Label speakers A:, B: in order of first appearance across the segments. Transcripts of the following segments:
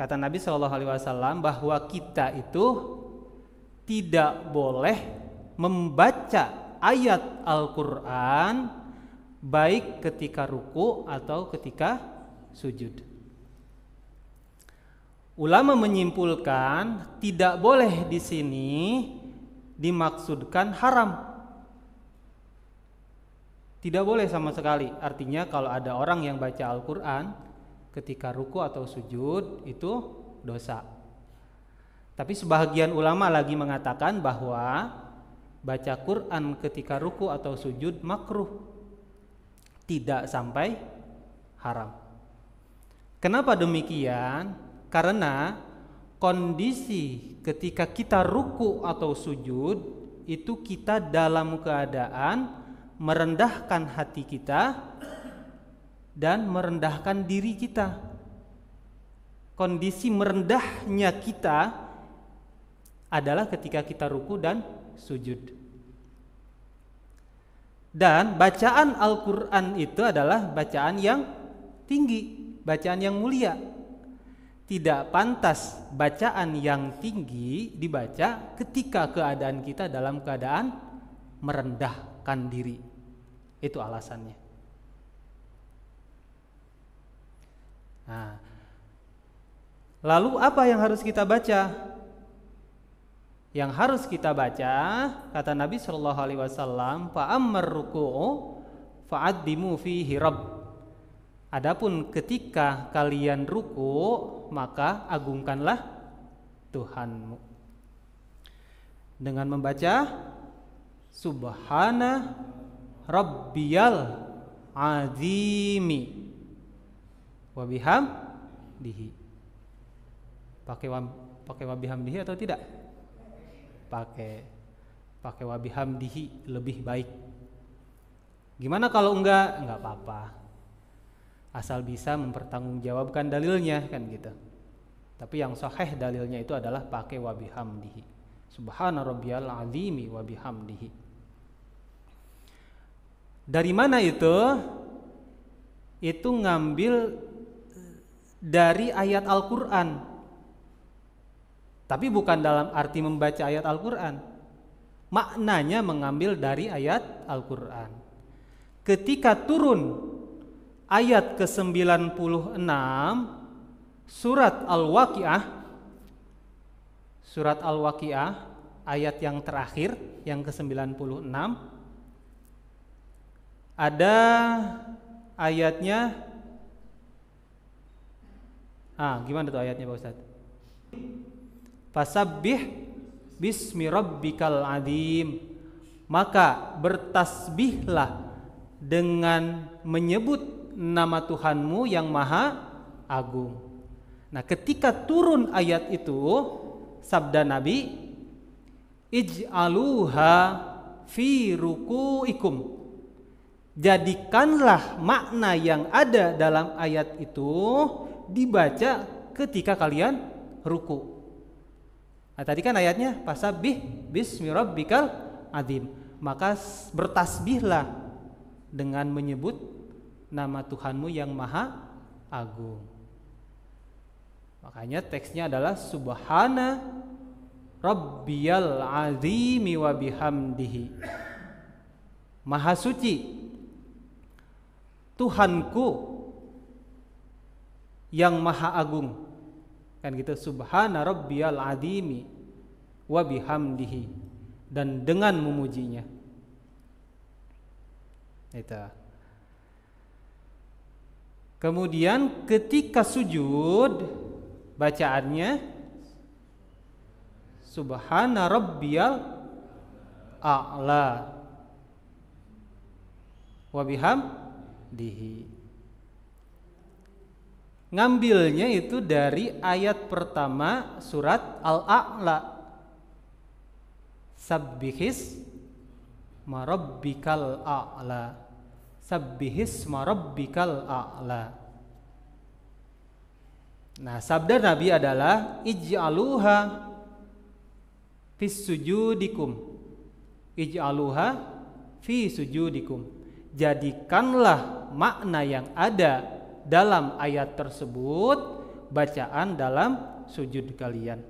A: kata Nabi SAW bahwa kita itu tidak boleh membaca ayat Al-Quran baik ketika ruku atau ketika sujud. Ulama menyimpulkan tidak boleh di sini dimaksudkan haram. Tidak boleh sama sekali. Artinya kalau ada orang yang baca Al-Quran ketika ruku atau sujud itu dosa. Tapi sebahagian ulama lagi mengatakan bahwa baca Quran ketika ruku atau sujud makruh, tidak sampai haram. Kenapa demikian? Karena kondisi ketika kita ruku atau sujud itu kita dalam keadaan merendahkan hati kita dan merendahkan diri kita. Kondisi merendahnya kita adalah ketika kita ruku dan sujud. Dan bacaan Al-Quran itu adalah bacaan yang tinggi, bacaan yang mulia. Tidak pantas bacaan yang tinggi dibaca ketika keadaan kita dalam keadaan merendahkan diri. Itu alasannya. Nah, lalu apa yang harus kita baca? Yang harus kita baca, kata Nabi SAW, fa'ammar ruku'u fa'addimu fihi rabb. Adapun ketika kalian ruku, maka agungkanlah Tuhanmu dengan membaca Subhana Rabbiyal Azimi wa bihamdihi. Pakai wa bihamdihi atau tidak? Pakai wa bihamdihi lebih baik. Gimana kalau enggak? Enggak apa-apa. Asal bisa mempertanggungjawabkan dalilnya, kan gitu. Tapi yang sahih dalilnya itu adalah pakai wa bihamdihi. Subhana rabbiyal azimi wa bihamdihi. Dari mana itu? Itu ngambil dari ayat Al-Quran. Tapi bukan dalam arti membaca ayat Al-Quran. Maknanya mengambil dari ayat Al-Quran. Ketika turun ayat ke-96 surat Al-Waqi'ah, surat Al-Waqi'ah ayat yang terakhir, yang ke-96, ada ayatnya. Gimana tuh ayatnya Pak Ustadz? Fasabbih bismi rabbikal adzim, maka bertasbihlah dengan menyebut nama Tuhanmu yang maha agung. Nah, ketika turun ayat itu, sabda Nabi, ij'aluha fi ruku'ikum, jadikanlah makna yang ada dalam ayat itu dibaca ketika kalian ruku. Nah, tadi kan ayatnya fasabbih bismi rabbikal adzim, maka bertasbihlah dengan menyebut nama Tuhanmu yang maha agung. Makanya teksnya adalah Subhana Rabbiyal Azimi wa bihamdihi. Maha suci Tuhanku yang maha agung. Kan gitu, Subhana Rabbiyal Azimi wa bihamdihi, dan dengan memujinya. Itu. Kemudian ketika sujud bacaannya Subhana Rabbiyal A'la wa bihamdihi. Ngambilnya itu dari ayat pertama surat Al-A'la. Sabbihis marabbikal a'la. Sabbihis marabbikal a'la. Nah, sabda Nabi adalah ij'aluha fis sujudikum. Ij'aluha fi sujudikum. Jadikanlah makna yang ada dalam ayat tersebut bacaan dalam sujud kalian.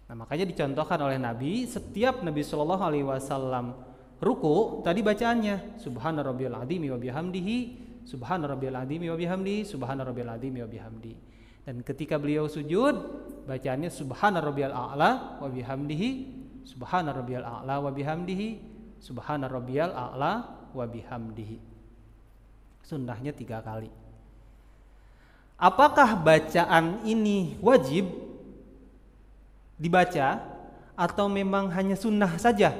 A: Nah, makanya dicontohkan oleh Nabi, setiap Nabi Shallallahu Alaihi Wasallam ruku, tadi bacaannya Subhana rabbiyal azimi wa bihamdihi, Subhana rabbiyal azimi wa bihamdihi, Subhana rabbiyal azimi wa bihamdihi. Dan ketika beliau sujud, bacaannya Subhana rabbiyal a'la wa bihamdihi, Subhana rabbiyal a'la wa bihamdihi, Subhana rabbiyal a'la wa bihamdihi. Sunnahnya 3 kali. Apakah bacaan ini wajib dibaca atau memang hanya sunnah saja?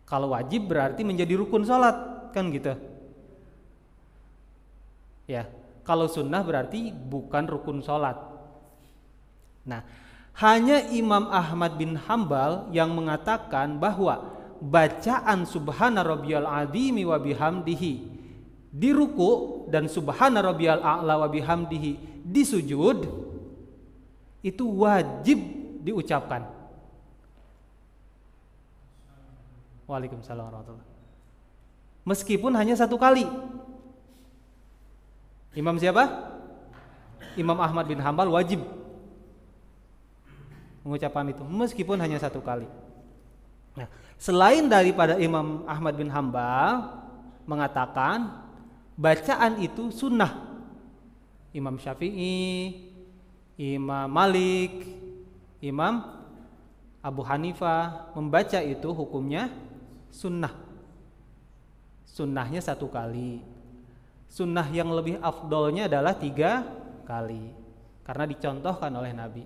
A: Kalau wajib berarti menjadi rukun sholat, kan gitu. Ya, kalau sunnah berarti bukan rukun sholat. Nah, hanya Imam Ahmad bin Hambal yang mengatakan bahwa bacaan Subhana rabbiyal azimi wa bihamdihi di ruku dan Subhana rabbiyal a'la wa bihamdihi di sujud itu wajib diucapkan. Waalaikumsalam warahmatullahi. Meskipun hanya 1 kali. Imam siapa? Imam Ahmad bin Hambal wajib mengucapkan itu meskipun hanya 1 kali. Nah, selain daripada Imam Ahmad bin Hambal mengatakan bacaan itu sunnah, Imam Syafi'i, Imam Malik, Imam Abu Hanifah membaca itu hukumnya sunnah. Sunnahnya 1 kali. Sunnah yang lebih afdolnya adalah 3 kali karena dicontohkan oleh Nabi.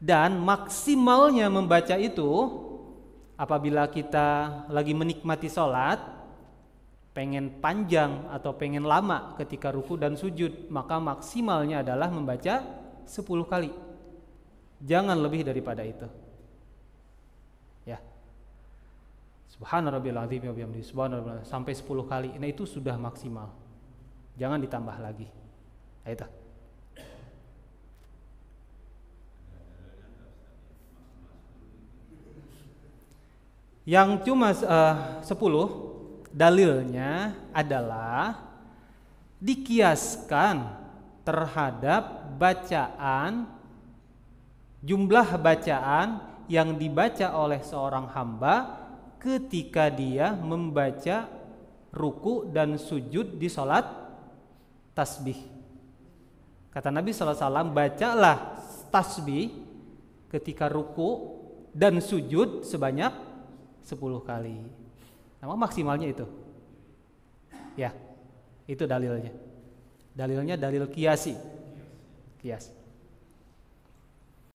A: Dan maksimalnya membaca itu apabila kita lagi menikmati sholat, pengen panjang atau pengen lama ketika ruku dan sujud, maka maksimalnya adalah membaca 10 kali. Jangan lebih daripada itu. Ya. Subhana rabbiyal azim wa bihamdihi, subhana rabbiyal sampai 10 kali. Nah, itu sudah maksimal. Jangan ditambah lagi. Nah, itu. Yang cuma 10 dalilnya adalah dikiaskan terhadap bacaan, jumlah bacaan yang dibaca oleh seorang hamba ketika dia membaca ruku dan sujud di sholat tasbih. Kata Nabi SAW, bacalah tasbih ketika ruku dan sujud sebanyak 10 kali. Nama maksimalnya itu. Ya, itu dalilnya. Dalilnya dalil kiasi. Kias.